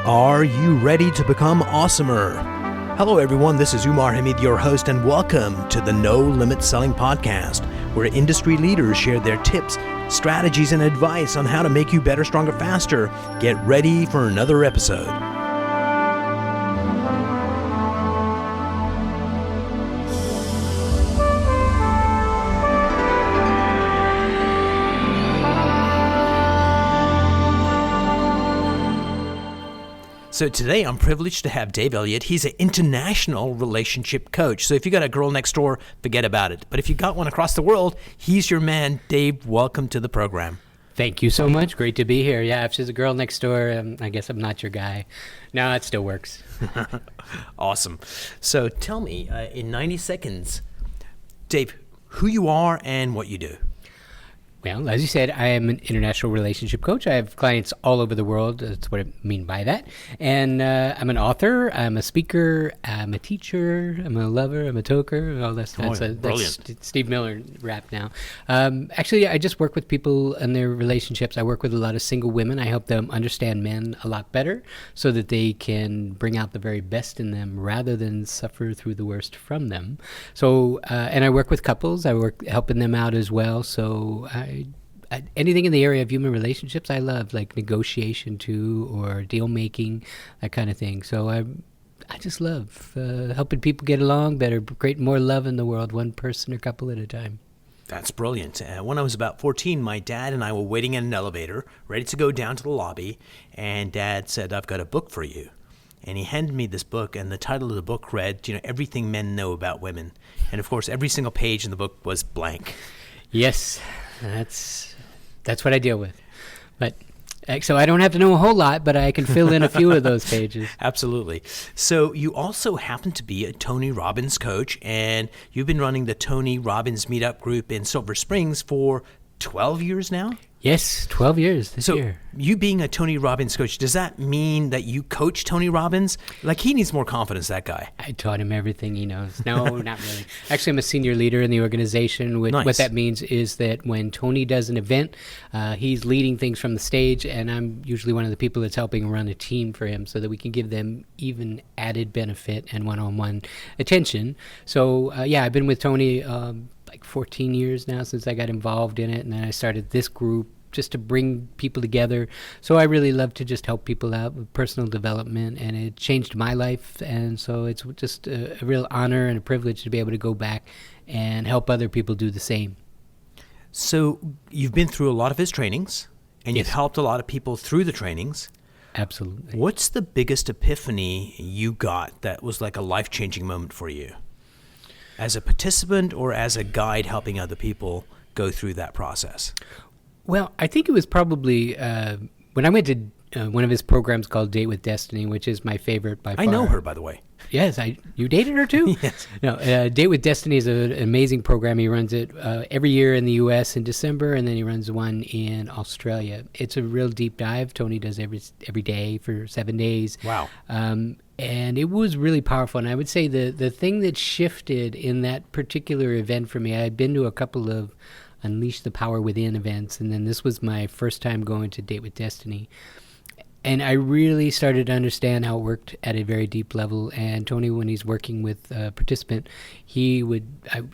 Are you ready to become awesomer? Hello everyone, this is Umar Hamid, your host, and welcome to the No Limit Selling Podcast, where industry leaders share their tips, strategies, and advice on how to make you better, stronger, faster. Get ready for another episode. So today I'm privileged to have Dave Elliott. He's an international relationship coach. So if you got a girl next door, forget about it. But if you got one across the world, he's your man. Dave, welcome to the program. Thank you so much. Great to be here. Yeah, if she's a girl next door, I guess I'm not your guy. No, it still works. Awesome. So tell me, in 90 seconds, Dave, who you are and what you do. Well, as you said, I am an international relationship coach. I have clients all over the world. That's what I mean by that. And I'm an author. I'm a speaker. I'm a teacher. I'm a lover. I'm a toker. Oh, that's Steve Miller rap now. Actually, I just work with people and their relationships. I work with a lot of single women. I help them understand men a lot better so that they can bring out the very best in them rather than suffer through the worst from them. So, and I work with couples. I work helping them out as well. So anything in the area of human relationships I love, like negotiation too, or deal making, that kind of thing. So I just love helping people get along better, create more love in the world, one person or couple at a time. That's brilliant. When I was about 14, my dad and I were waiting in an elevator, ready to go down to the lobby, and Dad said, "I've got a book for you." And he handed me this book, and the title of the book read, Everything Men Know About Women. And of course, every single page in the book was blank. Yes, that's what I deal with. But so I don't have to know a whole lot, but I can fill in a few of those pages. Absolutely. So you also happen to be a Tony Robbins coach, and you've been running the Tony Robbins Meetup Group in Silver Springs for 12 years now? Yes, 12 years this year. So you being a Tony Robbins coach, does that mean that you coach Tony Robbins? Like, he needs more confidence, that guy. I taught him everything he knows. No, not really. Actually, I'm a senior leader in the organization. Nice. What that means is that when Tony does an event, he's leading things from the stage, and I'm usually one of the people that's helping run a team for him so that we can give them even added benefit and one-on-one attention. So, I've been with Tony like 14 years now since I got involved in it, and then I started this group just to bring people together. So I really love to just help people out with personal development, and it changed my life, and so it's just a real honor and a privilege to be able to go back and help other people do the same. So you've been through a lot of his trainings, and you've helped a lot of people through the trainings. Absolutely. What's the biggest epiphany you got that was like a life-changing moment for you? As a participant or as a guide helping other people go through that process? Well, I think it was probably when I went to one of his programs called Date with Destiny, which is my favorite by far. I know her, by the way. Yes, you dated her too? Yes. No, Date with Destiny is an amazing program. He runs it every year in the U.S. in December, and then he runs one in Australia. It's a real deep dive. Tony does every day for 7 days. Wow. And it was really powerful. And I would say the thing that shifted in that particular event for me, I had been to a couple of Unleash the Power Within events, and then this was my first time going to Date with Destiny. And I really started to understand how it worked at a very deep level. And Tony, when he's working with a participant, I would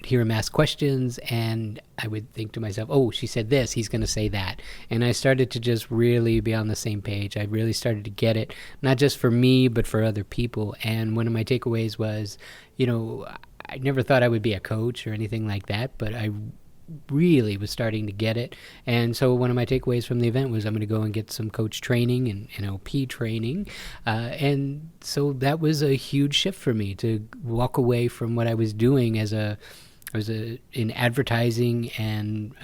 hear him ask questions, and I would think to myself, oh, she said this, he's going to say that. And I started to just really be on the same page. I really started to get it, not just for me, but for other people. And one of my takeaways was, I never thought I would be a coach or anything like that, but I really was starting to get it. And so one of my takeaways from the event was I'm going to go and get some coach training and NLP training. And so that was a huge shift for me to walk away from what I was doing in advertising and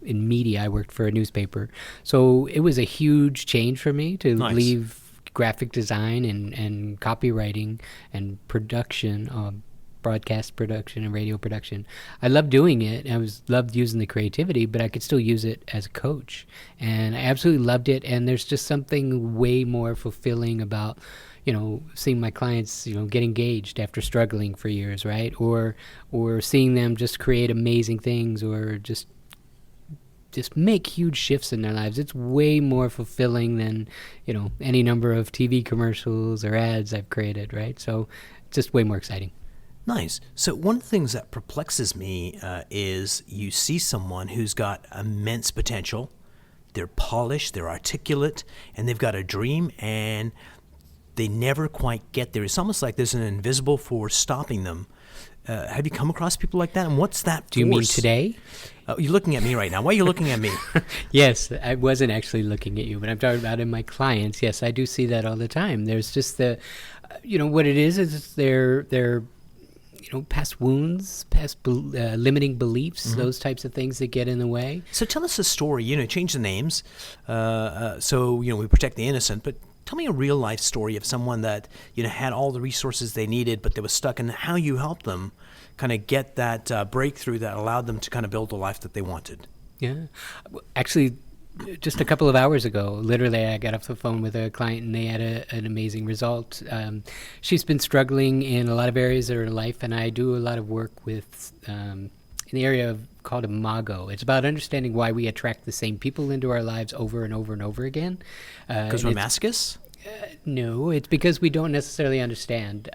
in media. I worked for a newspaper. So it was a huge change for me to leave graphic design and copywriting and production, broadcast production and radio production. I loved doing it. I loved using the creativity, but I could still use it as a coach. And I absolutely loved it. And there's just something way more fulfilling about, seeing my clients, get engaged after struggling for years, right? Or seeing them just create amazing things, or just just make huge shifts in their lives. It's way more fulfilling than, any number of TV commercials or ads I've created, right? So just way more exciting. Nice. So one of the things that perplexes me is you see someone who's got immense potential. They're polished, they're articulate, and they've got a dream, and they never quite get there. It's almost like there's an invisible force stopping them. Have you come across people like that? And what's that force? Do you mean today? You're looking at me right now. Why are you looking at me? Yes, I wasn't actually looking at you, but I'm talking about in my clients. Yes, I do see that all the time. There's just what it is they're past wounds, past limiting beliefs, those types of things that get in the way. So tell us a story. Change the names. So we protect the innocent, but tell me a real life story of someone that had all the resources they needed, but they were stuck, and how you helped them kind of get that breakthrough that allowed them to kind of build the life that they wanted. Yeah, actually, just a couple of hours ago, literally, I got off the phone with a client, and they had an amazing result. She's been struggling in a lot of areas of her life, and I do a lot of work with in the area called Imago. It's about understanding why we attract the same people into our lives over and over and over again. Because we're masochists? No, it's because we don't necessarily understand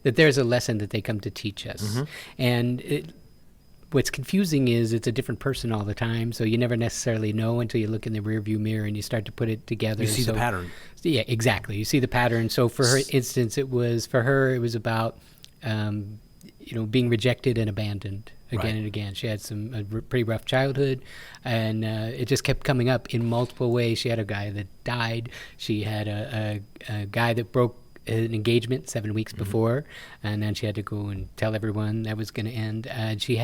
that there's a lesson that they come to teach us. And what's confusing is it's a different person all the time, so you never necessarily know until you look in the rearview mirror and you start to put it together. You see the pattern. Yeah, exactly. You see the pattern. So for her instance, it was about being rejected and abandoned again and again. She had a pretty rough childhood, and it just kept coming up in multiple ways. She had a guy that died. She had a guy that broke an engagement 7 weeks before, and then she had to go and tell everyone that was going to end. And she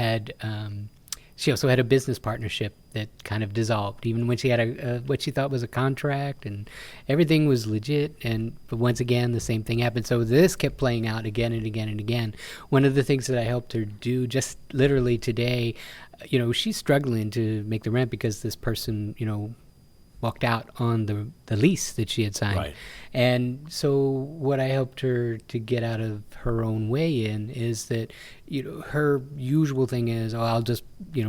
also had a business partnership that kind of dissolved, even when she had what she thought was a contract, and everything was legit. But once again, the same thing happened. So this kept playing out again and again and again. One of the things that I helped her do just literally today, she's struggling to make the rent because this person, walked out on the lease that she had signed. Right. And so what I helped her to get out of her own way in is that, her usual thing is, I'll just,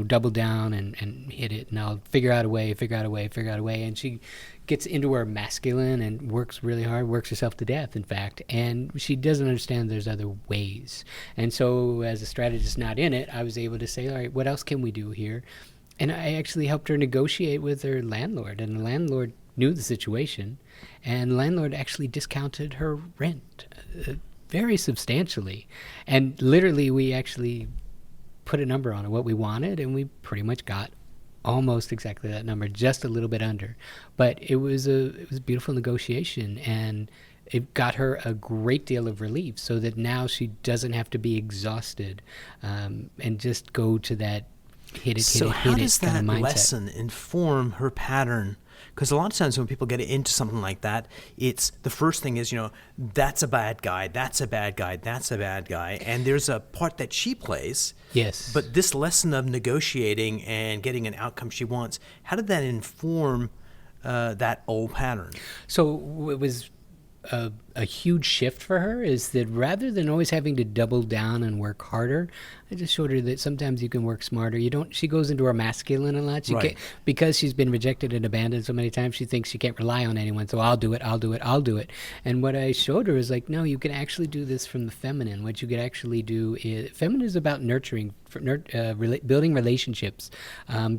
double down and hit it, and I'll figure out a way. And she gets into her masculine and works really hard, works herself to death, in fact, and she doesn't understand there's other ways. And so as a strategist not in it, I was able to say, all right, what else can we do here? And I actually helped her negotiate with her landlord, and the landlord knew the situation, and the landlord actually discounted her rent very substantially. And literally, we actually put a number on it, what we wanted, and we pretty much got almost exactly that number, just a little bit under. But it was a beautiful negotiation, and it got her a great deal of relief, so that now she doesn't have to be exhausted and just go to that hit it So how does kind that of mindset. lesson inform her pattern? Because a lot of times when people get into something like that, it's the first thing is, that's a bad guy, that's a bad guy, that's a bad guy. And there's a part that she plays. Yes. But this lesson of negotiating and getting an outcome she wants, how did that inform that old pattern? So it was a huge shift for her, is that rather than always having to double down and work harder, I just showed her that sometimes you can work smarter. She goes into her masculine a lot. Because she's been rejected and abandoned so many times, she thinks she can't rely on anyone. So I'll do it. And what I showed her is no, you can actually do this from the feminine. What you could actually do is, feminine is about nurturing, building relationships,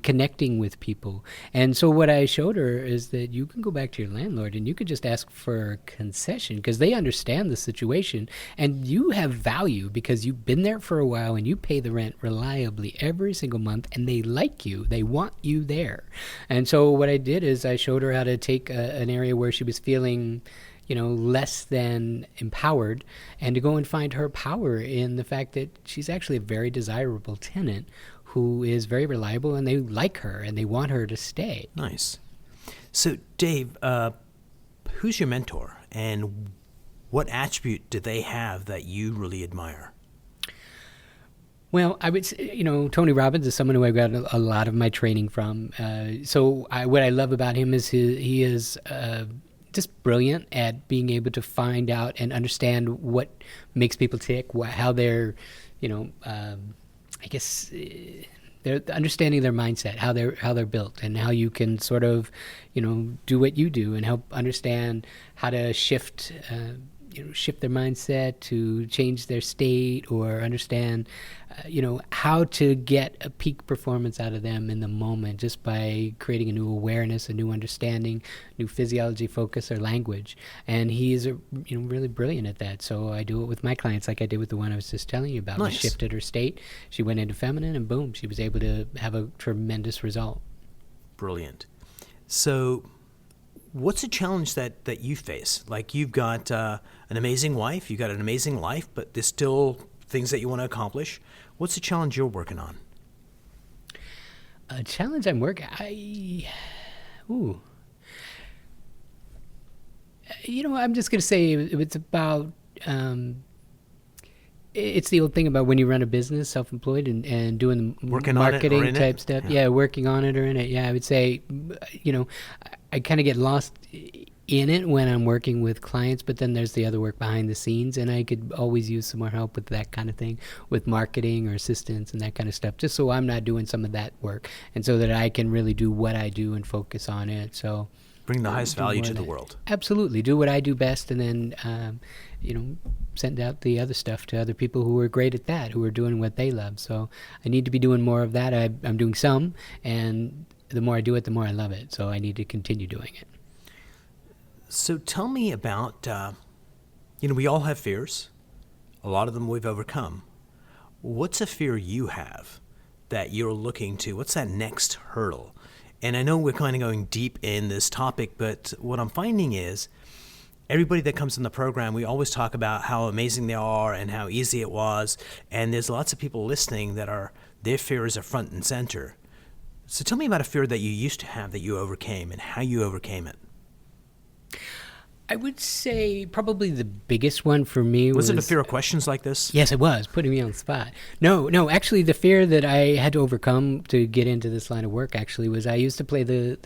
connecting with people. And so what I showed her is that you can go back to your landlord and you could just ask for a concession, because they understand the situation, and you have value because you've been there for a while and you pay the rent reliably every single month, and they like you, they want you there. And so what I did is I showed her how to take an area where she was feeling less than empowered, and to go and find her power in the fact that she's actually a very desirable tenant who is very reliable, and they like her and they want her to stay. Nice. So Dave, who's your mentor, and what attribute do they have that you really admire? Well, I would say, Tony Robbins is someone who I got a lot of my training from. What I love about him is he is just brilliant at being able to find out and understand what makes people tick, how they're, their their understanding their mindset, how they're built, and how you can sort of, do what you do and help understand how to shift their mindset to change their state, or understand, how to get a peak performance out of them in the moment just by creating a new awareness, a new understanding, new physiology focus or language. And he's really brilliant at that. So I do it with my clients, like I did with the one I was just telling you about. Nice. We shifted her state. She went into feminine, and boom, she was able to have a tremendous result. Brilliant. So what's a challenge that you face? Like, you've got an amazing wife, you've got an amazing life, but there's still things that you want to accomplish. What's the challenge you're working on? A challenge I'm working. I'm just going to say it's about. It's the old thing about when you run a business, self-employed, and doing the Working on it or marketing in type it? stuff. Yeah. Yeah, working on it or in it. Yeah, I would say, I kind of get lost in it when I'm working with clients, but then there's the other work behind the scenes, and I could always use some more help with that kind of thing, with marketing or assistance and that kind of stuff, just so I'm not doing some of that work, and so that I can really do what I do and focus on it. So Bring the highest do value more to of the that. world. Absolutely. Do what I do best, and then, send out the other stuff to other people who are great at that, who are doing what they love. So I need to be doing more of that. I'm doing some, and the more I do it, the more I love it. So I need to continue doing it. So tell me about, we all have fears. A lot of them we've overcome. What's a fear you have that you're looking to? What's that next hurdle? And I know we're kind of going deep in this topic, but what I'm finding is everybody that comes in the program, we always talk about how amazing they are and how easy it was. And there's lots of people listening that their fears are front and center. So tell me about a fear that you used to have that you overcame and how you overcame it. I would say probably the biggest one for me Was it a fear of questions like this? Yes, it was, putting me on the spot. No, actually the fear that I had to overcome to get into this line of work actually was I used to play the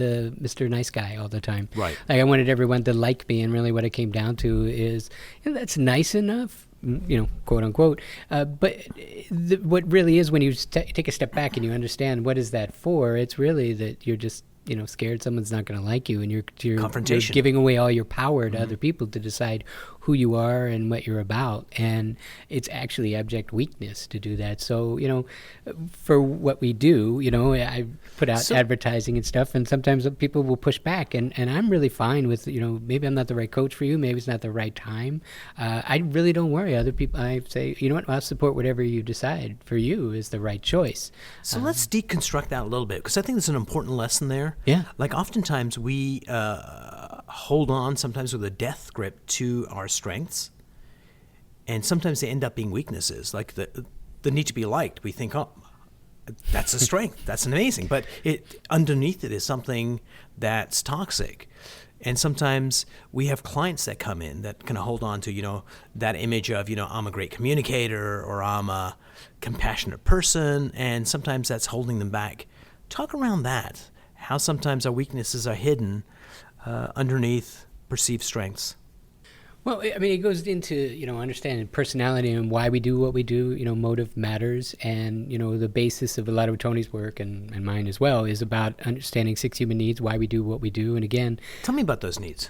Mr. Nice Guy all the time. Right. Like, I wanted everyone to like me, and really what it came down to is, that's nice enough, quote unquote. But what really is, when you take a step back and you understand what is that for, it's really that you're just scared someone's not going to like you, and you're Confrontation. giving away all your power to other people to decide who you are and what you're about. And it's actually abject weakness to do that. So, for what we do, I put out advertising and stuff, and sometimes people will push back, and I'm really fine with, maybe I'm not the right coach for you, maybe it's not the right time. I really don't worry. Other people, I say, I'll support whatever you decide for you is the right choice. So let's deconstruct that a little bit, because I think there's an important lesson there. Yeah. Like, oftentimes we hold on sometimes with a death grip to our strengths, and sometimes they end up being weaknesses, like the need to be liked. We think, oh, that's a strength, that's amazing, but underneath it is something that's toxic. And sometimes we have clients that come in that kind of hold on to, that image of, I'm a great communicator, or I'm a compassionate person, and sometimes that's holding them back. Talk around that, how sometimes our weaknesses are hidden underneath perceived strengths. Well, I mean, it goes into, understanding personality and why we do what we do. Motive matters. And, the basis of a lot of Tony's work, and mine as well, is about understanding 6 human needs, why we do what we do. And again, Tell me about those needs.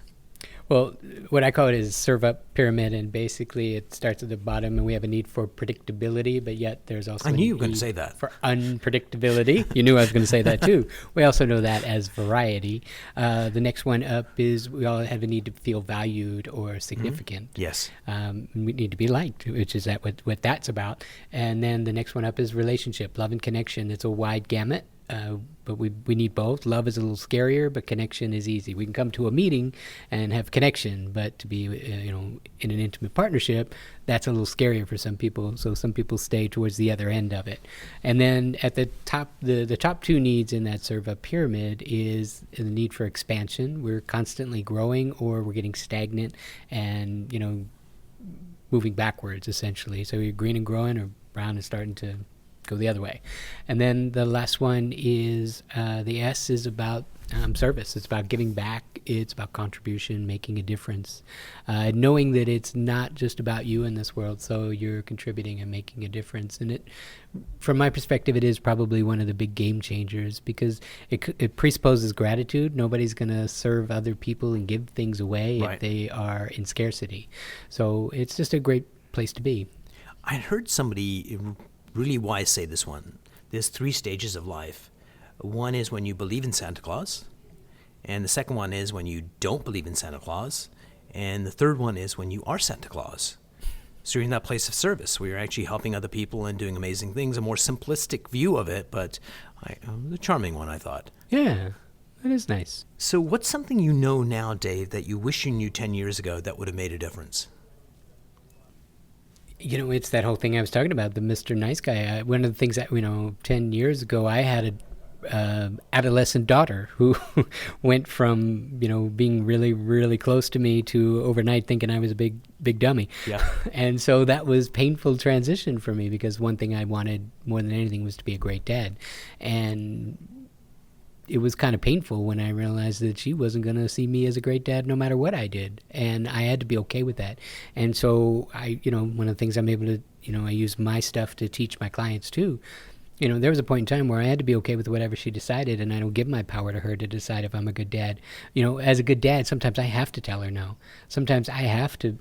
well, what I call it is serve-up pyramid, and basically it starts at the bottom, and we have a need for predictability, but yet there's also I a knew you were going to need say that. for unpredictability. You knew I was going to say that too. We also know that as variety. The next one up is we all have a need to feel valued or significant. Yes. We need to be liked, which is what that's about. And then the next one up is relationship, love and connection. It's a wide gamut. But we need both. Love is a little scarier, but connection is easy. We can come to a meeting and have connection, but to be in an intimate partnership, that's a little scarier for some people. So some people stay towards the other end of it. And then at the top, the top 2 needs in that serve-up pyramid is the need for expansion. We're constantly growing, or we're getting stagnant and moving backwards essentially. So you're green and growing, or brown and starting to go the other way. And then the last one is the S is about service. It's about giving back. It's about contribution, making a difference, knowing that it's not just about you in this world. So you're contributing and making a difference. And from my perspective, it is probably one of the big game changers because it presupposes gratitude. Nobody's going to serve other people and give things away if they are in scarcity. So it's just a great place to be. I heard somebody really wise say this one. There's 3 stages of life. One is when you believe in Santa Claus, and the second one is when you don't believe in Santa Claus, and the third one is when you are Santa Claus. So you're in that place of service where you're actually helping other people and doing amazing things, a more simplistic view of it, but a charming one, I thought. Yeah, that is nice. So what's something you know now, Dave, that you wish you knew 10 years ago that would have made a difference? It's that whole thing I was talking about, the Mr. Nice Guy. One of the things that, 10 years ago, I had a adolescent daughter who went from being really, really close to me to overnight thinking I was a big dummy. Yeah. And so that was painful transition for me because one thing I wanted more than anything was to be a great dad, and it was kind of painful when I realized that she wasn't going to see me as a great dad no matter what I did, and I had to be okay with that. And so one of the things I'm able to I use my stuff to teach my clients too. There was a point in time where I had to be okay with whatever she decided, and I don't give my power to her to decide if I'm a good dad. As a good dad, sometimes I have to tell her no. Sometimes I have to,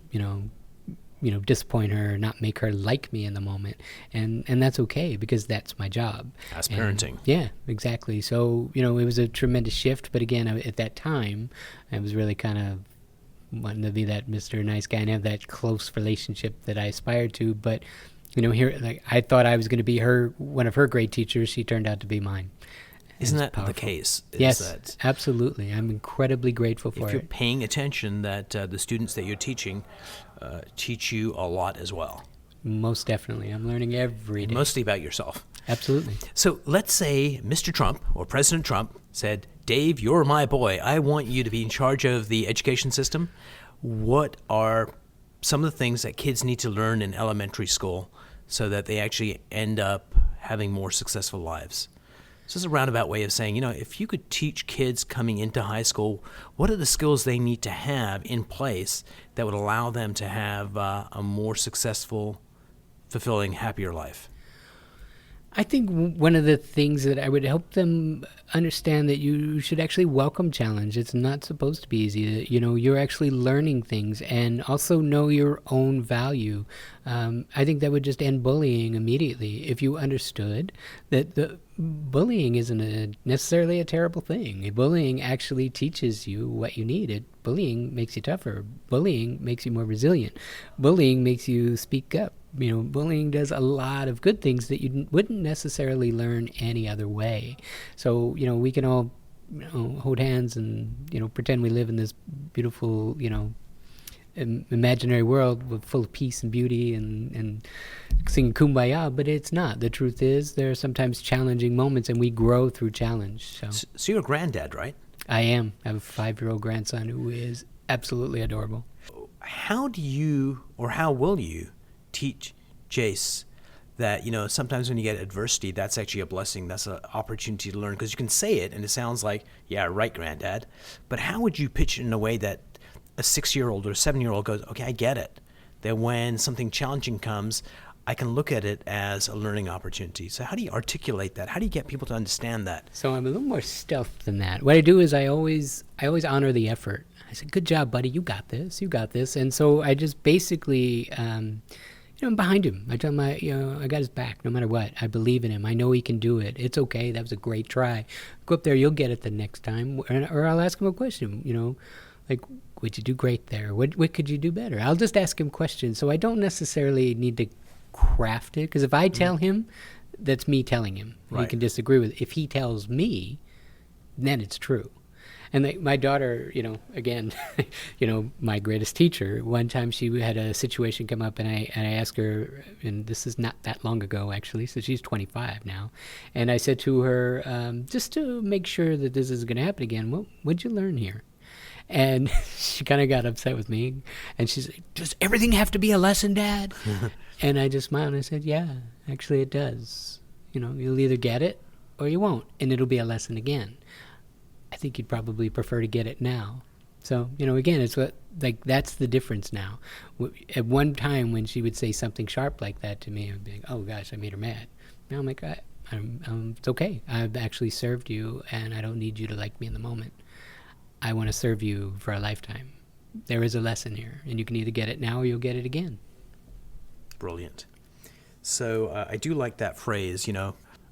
disappoint her or not make her like me in the moment. And that's okay because that's my job. That's parenting. Yeah, exactly. So, it was a tremendous shift. But again, at that time, I was really kind of wanting to be that Mr. Nice Guy and have that close relationship that I aspired to. But here, I thought I was going to be one of her great teachers. She turned out to be mine. Isn't that powerful. The case? Yes, absolutely. I'm incredibly grateful for it. If you're paying attention, that the students that you're teaching teach you a lot as well. Most definitely. I'm learning every day. Mostly about yourself. Absolutely. So let's say Mr. Trump or President Trump said, Dave, you're my boy. I want you to be in charge of the education system. What are some of the things that kids need to learn in elementary school so that they actually end up having more successful lives? So it's a roundabout way of saying, if you could teach kids coming into high school, what are the skills they need to have in place that would allow them to have a more successful, fulfilling, happier life? I think one of the things that I would help them understand that you should actually welcome challenge. It's not supposed to be easy. You're actually learning things, and also know your own value. I think that would just end bullying immediately if you understood that the bullying isn't necessarily a terrible thing. Bullying actually teaches you what you need. Bullying makes you tougher. Bullying makes you more resilient. Bullying makes you speak up. Bullying does a lot of good things that you wouldn't necessarily learn any other way. So, we can all, hold hands and, pretend we live in this beautiful, imaginary world full of peace and beauty and singing Kumbaya, but it's not. The truth is there are sometimes challenging moments, and we grow through challenge. So you're a granddad, right? I am. I have a 5-year-old grandson who is absolutely adorable. How do you, or how will you, teach Jace that sometimes when you get adversity, that's actually a blessing, that's an opportunity to learn, because you can say it and it sounds like, yeah, right, granddad, but how would you pitch it in a way that a 6-year-old or a 7-year-old goes, okay, I get it, that when something challenging comes, I can look at it as a learning opportunity? So how do you articulate that? How do you get people to understand that? So I'm a little more stealth than that. What I do is I always honor the effort. I said, good job, buddy, you got this. And so I just basically I'm behind him. I tell him, I got his back no matter what. I believe in him. I know he can do it. It's okay. That was a great try. Go up there. You'll get it the next time. Or I'll ask him a question, like, would you do great there? What could you do better? I'll just ask him questions. So I don't necessarily need to craft it, because if I tell him, that's me telling him. Right. He can disagree with it. If he tells me, then it's true. And my daughter, again, my greatest teacher, one time she had a situation come up, and I asked her, and this is not that long ago, actually, so she's 25 now, and I said to her, just to make sure that this isn't going to happen again, what'd you learn here? And she kind of got upset with me, and she said, does everything have to be a lesson, Dad? And I just smiled and I said, yeah, actually it does. You'll either get it or you won't, and it'll be a lesson again. I think you'd probably prefer to get it now. So, again, it's that's the difference now. At one time when she would say something sharp like that to me, I'd be like, oh gosh, I made her mad. Now I'm like, it's okay. I've actually served you, and I don't need you to like me in the moment. I want to serve you for a lifetime. There is a lesson here, and you can either get it now or you'll get it again. Brilliant. So I do like that phrase,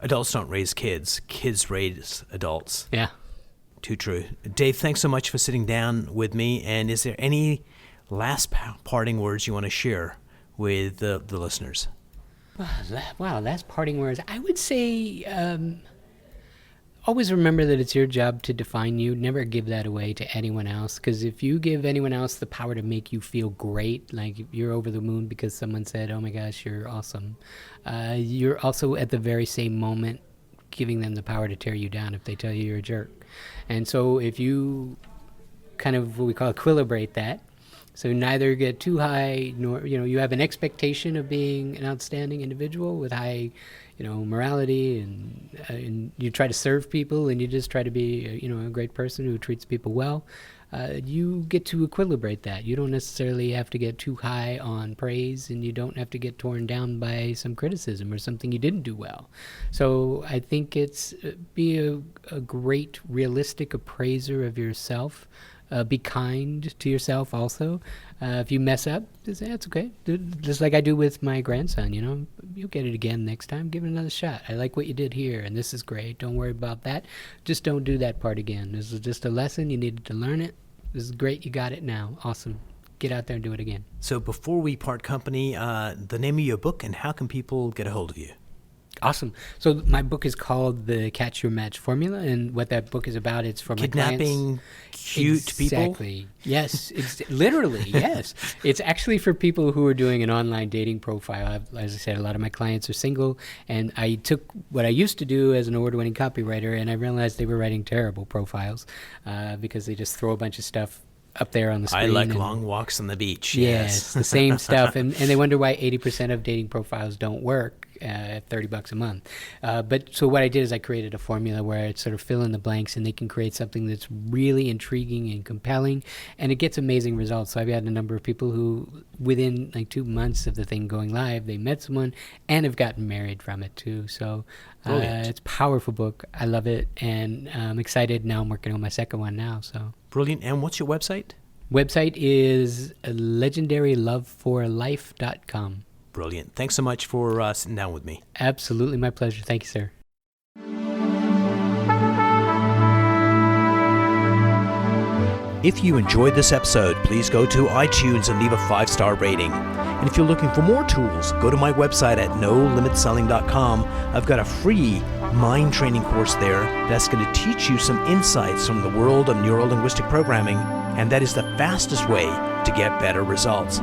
adults don't raise kids, kids raise adults. Yeah. Too true. Dave, thanks so much for sitting down with me. And is there any last parting words you want to share with the listeners? Wow, last parting words. I would say always remember that it's your job to define you. Never give that away to anyone else, because if you give anyone else the power to make you feel great, like you're over the moon because someone said, oh my gosh, you're awesome, you're also at the very same moment giving them the power to tear you down if they tell you you're a jerk. And so if you kind of what we call equilibrate that, so neither get too high, nor you have an expectation of being an outstanding individual with high morality, and you try to serve people, and you just try to be a great person who treats people well. You get to equilibrate that. You don't necessarily have to get too high on praise, and you don't have to get torn down by some criticism or something you didn't do well. So I think it's be a great realistic appraiser of yourself. Be kind to yourself also. If you mess up, just say, it's okay. Just like I do with my grandson, you'll get it again next time. Give it another shot. I like what you did here, and this is great. Don't worry about that. Just don't do that part again. This is just a lesson. You needed to learn it. This is great. You got it now. Awesome. Get out there and do it again. So before we part company, the name of your book and how can people get a hold of you? Awesome. So my book is called The Catch Your Match Formula, and what that book is about, it's for kidnapping my clients. Cute people? Exactly. Yes. Literally, yes. It's actually for people who are doing an online dating profile. As I said, a lot of my clients are single, and I took what I used to do as an award-winning copywriter, and I realized they were writing terrible profiles because they just throw a bunch of stuff up there on the screen. I like long walks on the beach. Yes, the same stuff. And they wonder why 80% of dating profiles don't work at $30 a month. But so what I did is I created a formula where I sort of fill in the blanks, and they can create something that's really intriguing and compelling, and it gets amazing results. So I've had a number of people who, within like 2 months of the thing going live, they met someone and have gotten married from it too. So it's a powerful book. I love it, and I'm excited. Now I'm working on my second one now. So brilliant. And what's your website? Website is legendaryloveforlife.com. Brilliant. Thanks so much for sitting down with me. Absolutely. My pleasure. Thank you, sir. If you enjoyed this episode, please go to iTunes and leave a 5-star rating. And if you're looking for more tools, go to my website at nolimitselling.com. I've got a free mind training course there that's going to teach you some insights from the world of neuro-linguistic programming, and that is the fastest way to get better results.